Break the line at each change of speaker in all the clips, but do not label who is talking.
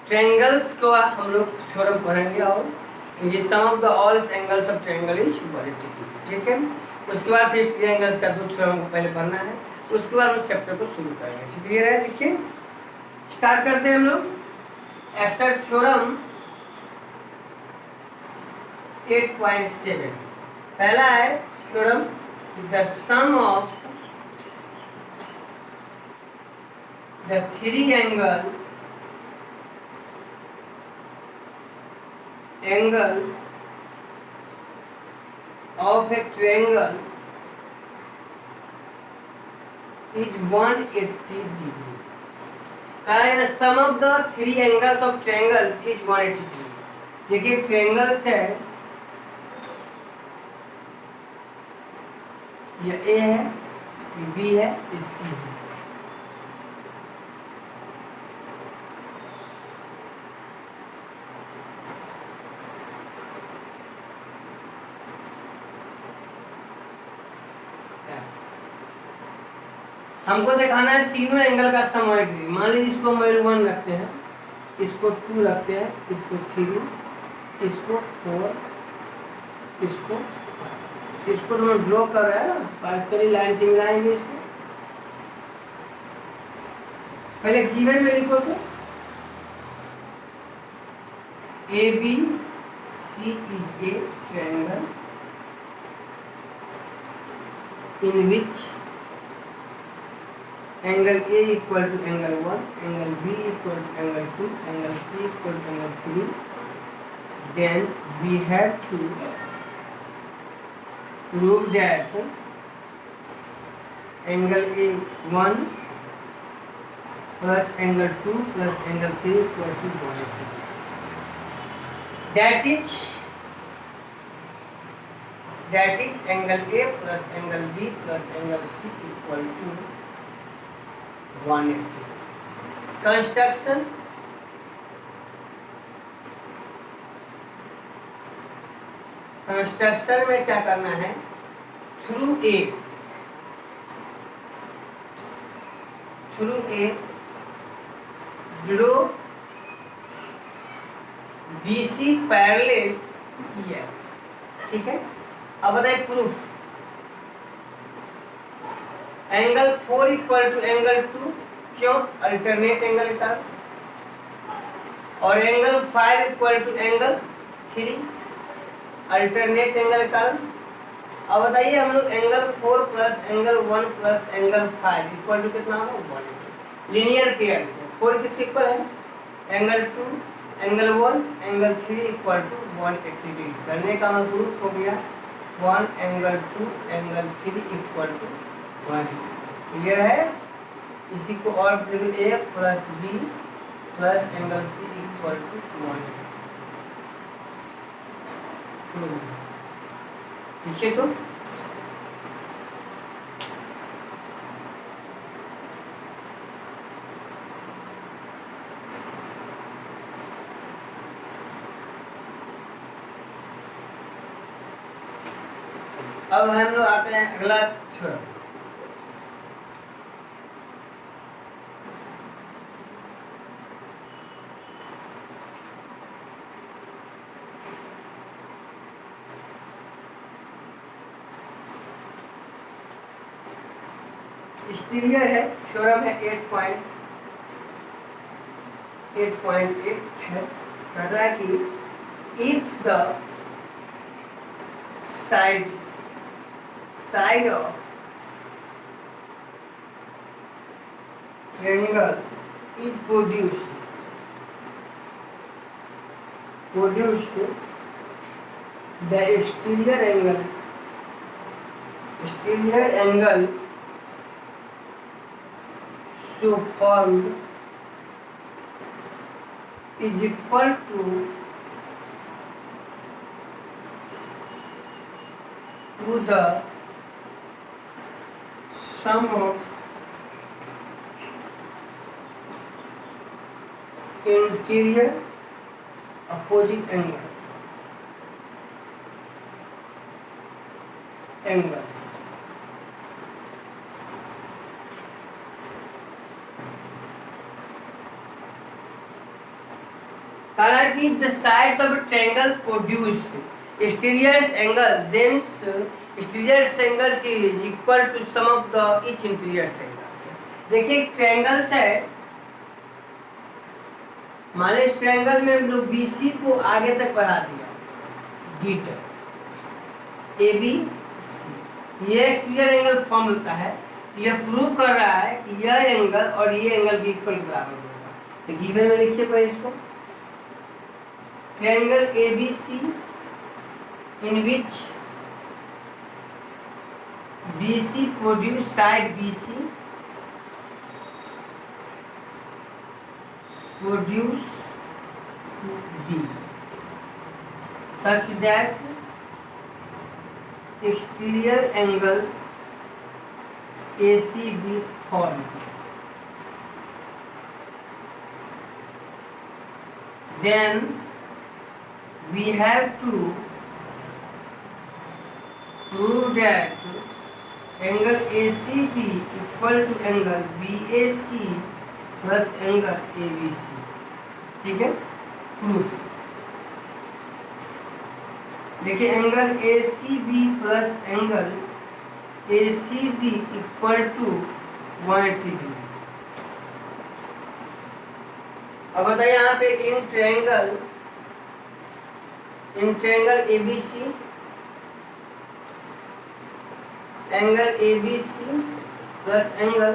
Triangles को हम लोग थ्योरम पढ़ेंगे और ये sum of the all angles of triangle is 180, ठीक है। उसके बाद फिर ट्रायंगल्स का 2 थ्योरम को पहले पढ़ना है, उसके बाद हम चैप्टर को शुरू करेंगे, ठीक क्लियर है। देखिए स्टार्ट करते हैं हम लोग। एक्सर थ्योरम 8.7 पहला है theorem, the sum of the 3 angle of a triangle is 180 degree. And the sum of the 3 angles of triangles is 180 degree. देखिए ट्रायंगल्स है, ये ए है, ये बी है, ये सी है। हमको दिखाना है तीनों एंगल का सम 180 डिग्री। मान लीजिए इसको हम वैल्यू 1 रखते हैं, इसको 2 रखते हैं, इसको 3, इसको 4, इसको तो हम ड्रॉ कर रहे हैं ना, पार्शियली लाइन से मिलाएंगे इसको। पहले गिवन में लिखो तो A B C is a triangle in which angle A equal to angle 1, angle B equal to angle 2, angle C equal to angle 3. Then we have to prove that angle A1 plus angle 2 plus angle 3 equal to 180. That is angle A plus angle B plus angle C equal to 180. Construction, में क्या करना है, through A draw BC parallel किया, ठीक है। अब बताइए proof. Angle 4 equal to angle 2, क्यों, अल्टरनेट एंगल का, और angle 5 equal to angle 3, alternate angle का। अब बताइए हम लोग angle 4 plus angle 1 plus angle 5 equal to कितना होगा, 180। लीनियर पेयर से 4 किसके इक्वल है, angle 2 angle 1 angle 3 equal to 180 degree. करने का मतलब प्रूफ हो गया 1 angle 2 angle 3 equal to 180। Clear है। इसी को और A plus B plus angle C equal to 180, ठीक है। तो अब हम लोग आते हैं अगला थ्योरम। क्लियर है, थ्योरम है 8.8 है। कहता है कि if the side of triangle is produced the exterior angle so formed is equal to the sum of interior opposite angle कह रहा है कि the sides of triangle produce exterior angle, then exterior angles is equal to sum of the each interior angles. देखिए triangles है, मान लो इस triangle में हम लोग BC को आगे तक बढ़ा दिया, डी तक AB C, ये एक्सटीरियर एंगल फॉर्म होता है। यह प्रूव कर रहा है कि यह एंगल और ये एंगल भी इक्वल बराबर होगा। तो गिवन में लिखिए पहले इसको, triangle ABC in which BC produce side BC produce D such that exterior angle ACD form. Then we have to prove that angle ACD equal to angle BAC plus angle ABC। ठीक है, proof देखिए, angle ACB plus angle ACD equal to 180 degree. अब बताइए यहाँ पे in triangle ABC angle ABC plus angle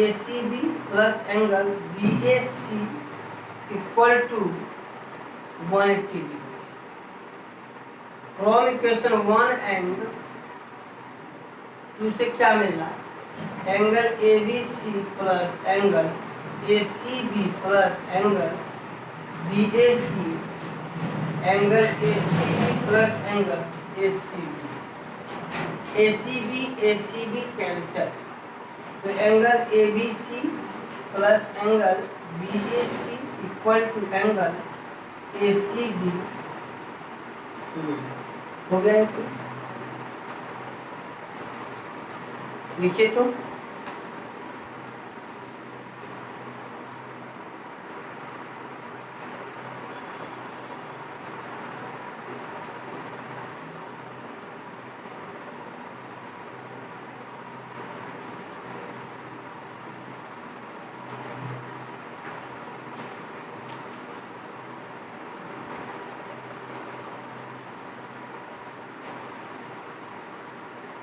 ACB plus angle BAC equal to 180 degree. From equation 1 and 2 से क्या मिला, angle ABC plus angle ACB plus angle BAC angle ACB plus angle ACB cancel, तो angle ABC plus angle BAC equal to angle ACD हो गया। तो लिखिए, तो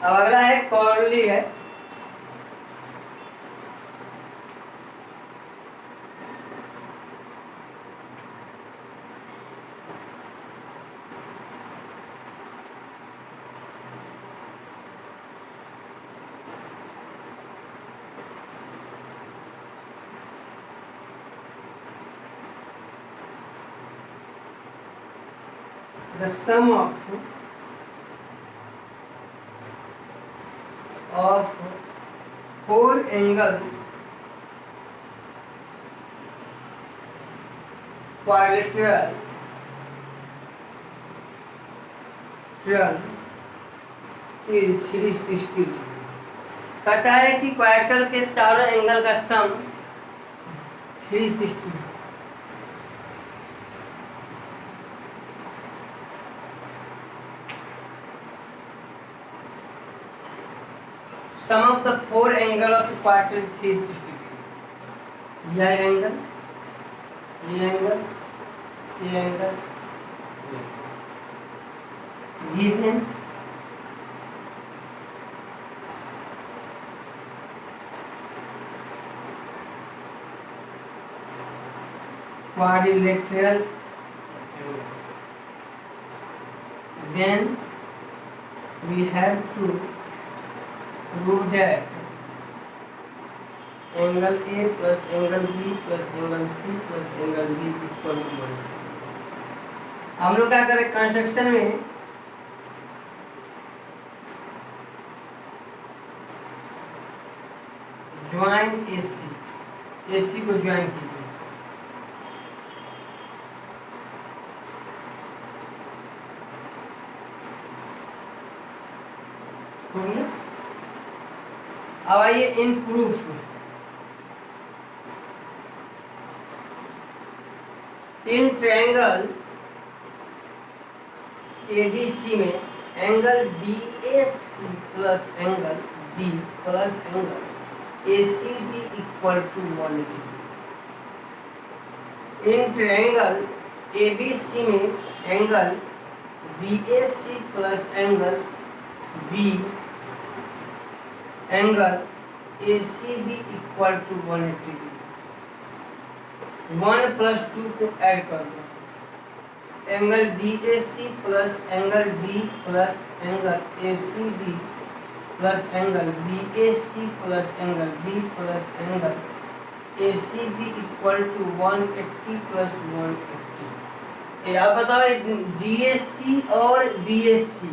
अब अगला है कॉर्नली है। The sum of four angle quadrilateral is 360 degree. कहता है कि क्वाड्रिलेटरल के चारों एंगल का सम 360। Sum of the four angle of the quadrilateral 360 degree। यह एंगल, ये एंगल, ये angle, given quadrilateral angle, then we have to prove that angle A plus angle B plus angle C plus angle D equal to 1। हम लोग क्या करें construction में, join AC को join कीजिए। हो गया। अब आइए in proof, in triangle ADC में angle DAC plus angle D plus angle ACD equal to 180। In triangle ABC में angle BAC plus angle B angle ACB equal to 180 degree. 1 plus 2 को add कर दो, angle DAC plus angle D plus angle ACB plus angle BAC plus angle B plus angle ACB equal to 180 plus 180। आप बताओ DAC और BAC,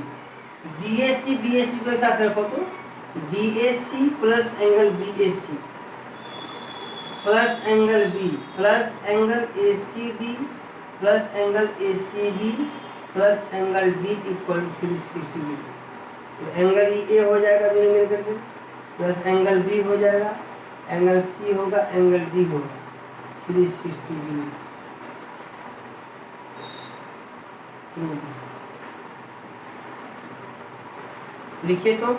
DAC BAC को साथ रखो तो DAC plus angle BAC plus angle B plus angle ACD plus angle ACB plus angle D equal to 360 degree. तो angle A हो जाएगा दोनों मिल करके, प्लस एंगल बी हो जाएगा, एंगल सी होगा, एंगल डी होगा 360 डिग्री। लिखिए तो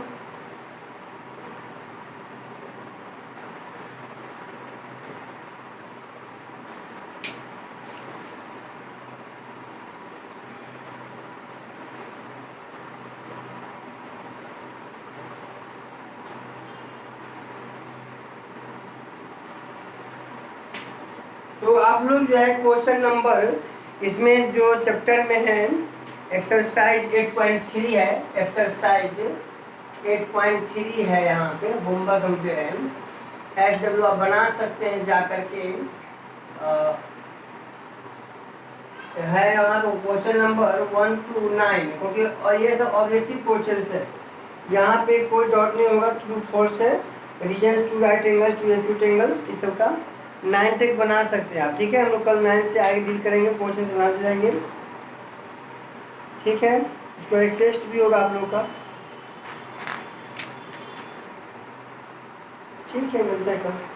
आप लोग जो है क्वेश्चन नंबर इसमें जो चैप्टर में है एक्सरसाइज 8.3 है, एक्सरसाइज 8.3 है, यहाँ पे होमवर्क हम दे रहे हैं। SW आप बना सकते हैं जा करके है यहाँ तो क्वेश्चन नंबर 1 to 9, क्योंकि और ये सब ऑब्जेक्टिव क्वेश्चन है, यहाँ पे कोई डाउट नहीं होगा। ट्रू फॉल्स है, reason to right angle to acute angle, इस सब का 9 तक बना सकते हैं आप। ठीक है, हम लोग कल 9 से आगे डील करेंगे, क्वेश्चन बनाते जाएंगे। ठीक है, इसको एक टेस्ट भी होगा आप लोगों का। ठीक है, मिलते हैं कल।